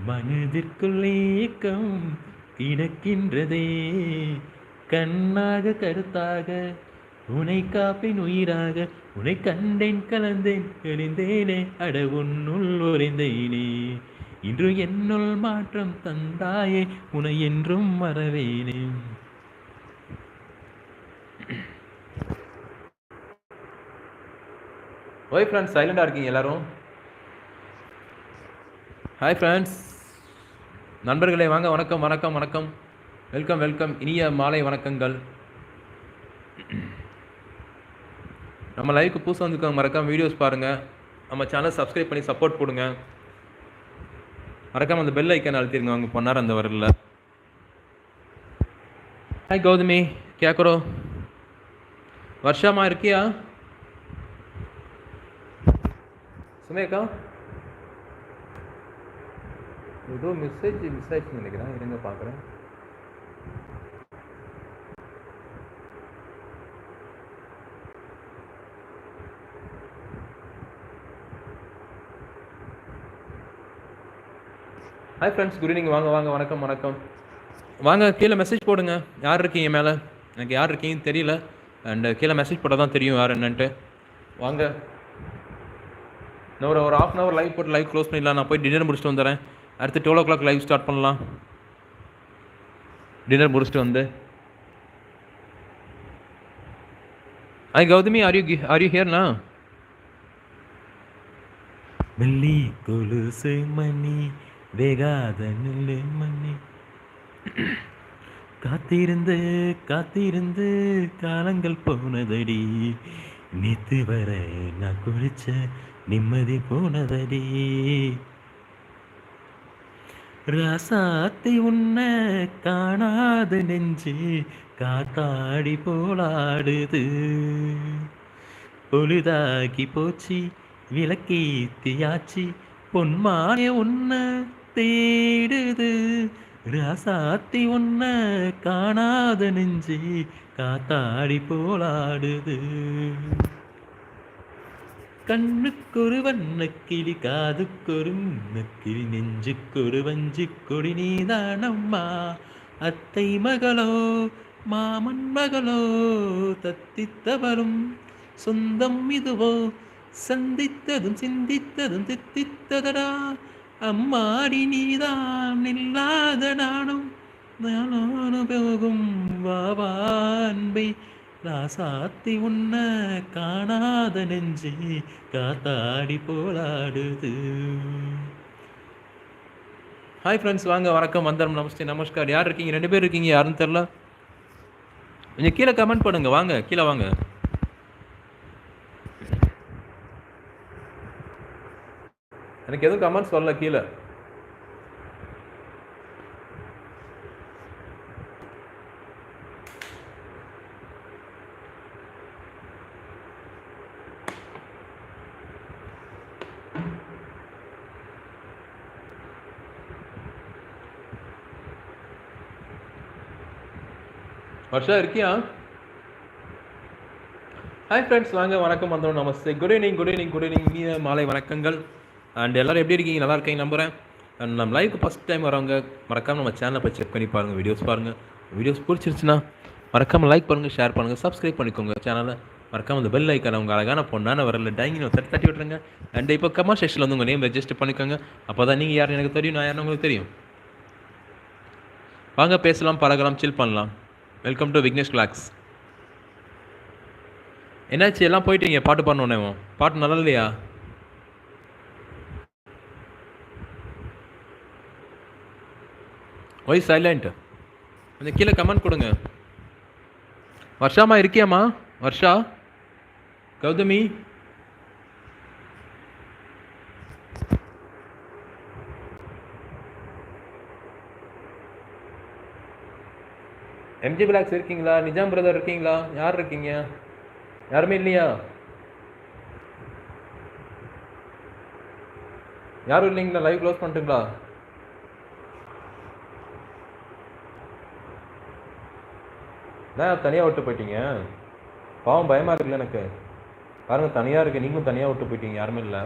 மனதிற்குள் ஏக்கம் கிடக்கின்றதே, கண்ணாக கருத்தாக உனை காப்பேன் உயிராக, உனை கண்டேன் கலந்தேன் எழுந்தேனே, அட உன்னுள் உறைந்தேனே, இன்று என்னுள் மாற்றம் தந்தாயே, உனை என்றும் மறவேனே. ஓய் ஃப்ரெண்ட்ஸ், சைலண்டாக இருக்கீங்க எல்லாரும். ஹாய் ஃப்ரெண்ட்ஸ், நண்பர்களே வாங்க. வணக்கம் வணக்கம் வணக்கம், வெல்கம் வெல்கம், இனிய மாலை வணக்கங்கள். நம்ம லைவுக்கு புதுசாக வந்துருக்கோங்க, மறக்காமல் வீடியோஸ் பாருங்கள், நம்ம சேனல் சப்ஸ்கிரைப் பண்ணி சப்போர்ட் கொடுங்க, மறக்காமல் அந்த பெல் ஐக்கான் அழுத்திருங்க. அவங்க பொண்ணார் அந்த வரல. ஹாய் கௌதமி, கேட்குறோ வருஷமா இருக்கியா? சுமேக்கா ஏதோ மெசேஜ் மிஸ் ஆயிடுச்சுன்னு நினைக்கிறேன், இருங்க பார்க்குறேன். Hi friends, good evening. வாங்க வாங்க, வணக்கம் வணக்கம், வாங்க. கீழே மெசேஜ் போடுங்க, யார் இருக்கீங்க மேலே, எனக்கு யார் இருக்கீங்கன்னு தெரியல. அண்ட் கீழே மெசேஜ் போட்டால் தான் தெரியும் யார் என்னன்ட்டு. வாங்க, இன்னும் ஒரு ½ hour லைவ் போட்டு லைவ் க்ளோஸ் பண்ணிடலாம். நான் போய் டின்னர் முடிச்சுட்டு வந்துடுறேன். அடுத்து 12 o'clock லைவ் ஸ்டார்ட் பண்ணலாம். டின்னர் முடிச்சுட்டு வந்து. ஹாய் கௌதமி, ஆர் யூ ஹியர்னா? வெள்ளி கொலுசு மணி வேகாத நெல்லு மணி, காத்திருந்து காத்திருந்து காலங்கள் போனதடி, நேத்து வர நான் குளிச்ச நிம்மதி போனதடி, ராசாத்தி உன்ன காணாத நெஞ்சு காத்தாடி போலாடுது, பொழுதாகி போச்சு விளக்கீத்தியாச்சு, பொன்மாய உன்ன தேடுது, ராசாத்தி உன்ன காணாத நெஞ்சு காத்தாடி போலாடுது, கண்ணுக்கொரு வண்ணக்கிளி காதுக்கொரு முன்னக்கிளி நெஞ்சுக்கொரு வஞ்சி கொடி நீதானம்மா, அத்தை மகளோ மாமன் மகளோ தத்தித்தவரும் சொந்தம் இதுவோ, சந்தித்ததும் சிந்தித்ததும் தித்தித்ததடா, அம்மாடி நீதான் இல்லாத நானும் நானும் போகும் வாவா அன்பை, ராசாத்தி உன்ன காணாத நெஞ்சு காத்தாடி போலாடுது. ஹாய் ஃப்ரெண்ட்ஸ், வாங்க, வணக்கம், வந்தரம், நமஸ்தே, நமஸ்கார். யார் இருக்கீங்க? 2 பேர் இருக்கீங்க, யாருன்னு தெரில. கொஞ்சம் கீழே கமெண்ட் பண்ணுங்க. வாங்க, கீழே வாங்க. எனக்கு எதுவும் கமெண்ட்ஸ் வரல கீழே. வர்ஷா இருக்கியா? ஹாய் ஃப்ரெண்ட்ஸ், வாங்க, வணக்கம், வந்தோம், நமஸ்தே, good evening good evening good evening, இனிய மாலை வணக்கங்கள். அண்ட் எல்லோரும் எப்படி இருக்கீங்க? நல்லா இருக்கீங்க நம்புகிறேன். அண்ட் நம்ம லைவுக்கு ஃபஸ்ட் டைம் வரவங்க மறக்காமல் நம்ம சேனலை போய் செக் பண்ணி பாருங்கள், வீடியோஸ் பாருங்கள். வீடியோஸ் பிடிச்சிருச்சுன்னா மறக்காமல் லைக் பண்ணுங்கள், ஷேர் பண்ணுங்கள், சப்ஸ்கிரைப் பண்ணிக்கோங்க சேனலை. மறக்காமல் அந்த பெல் ஐக்கான உங்கள் அழகான பொண்ணான வரல டைங்கின்னு தட்டி தட்டி விட்டுருங்க. அண்ட் இப்போ கமெண்ட் செக்ஷனில் வந்து உங்கள் நேம் ரெஜிஸ்டர் பண்ணிக்கோங்க. அப்போ தான் நீங்கள் யார் எனக்கு தெரியும், நான் யாருன்னு உங்களுக்கு தெரியும். வாங்க, பேசலாம், பழகலாம், சில் பண்ணலாம். வெல்கம் டு விக்னேஷ் கிளாக்ஸ். என்னாச்சு, எல்லாம் போயிட்டீங்க பாட்டு பாடணுன்னே? பாட்டு நல்லா இல்லையா? Why silent? கொஞ்சம் கீழே கமெண்ட் கொடுங்க. வர்ஷாமா இருக்கியாம்மா? வர்ஷா, கௌதமி, எம்ஜி பிளாக்ஸ் இருக்கீங்களா? நிஜாம் பிரதர் இருக்கீங்களா? யார் இருக்கீங்க? யாருமே இல்லையா? யாரும் இல்லைங்களா? லைவ் க்ளோஸ் பண்ணிட்டுங்களா? நான் தனியாக விட்டு போயிட்டீங்க. பாவம், பயமாக இருக்குல்ல எனக்கு. பாருங்கள், தனியாக இருக்கு, நீங்களும் தனியாக விட்டு போயிட்டீங்க, யாருமே இல்லை.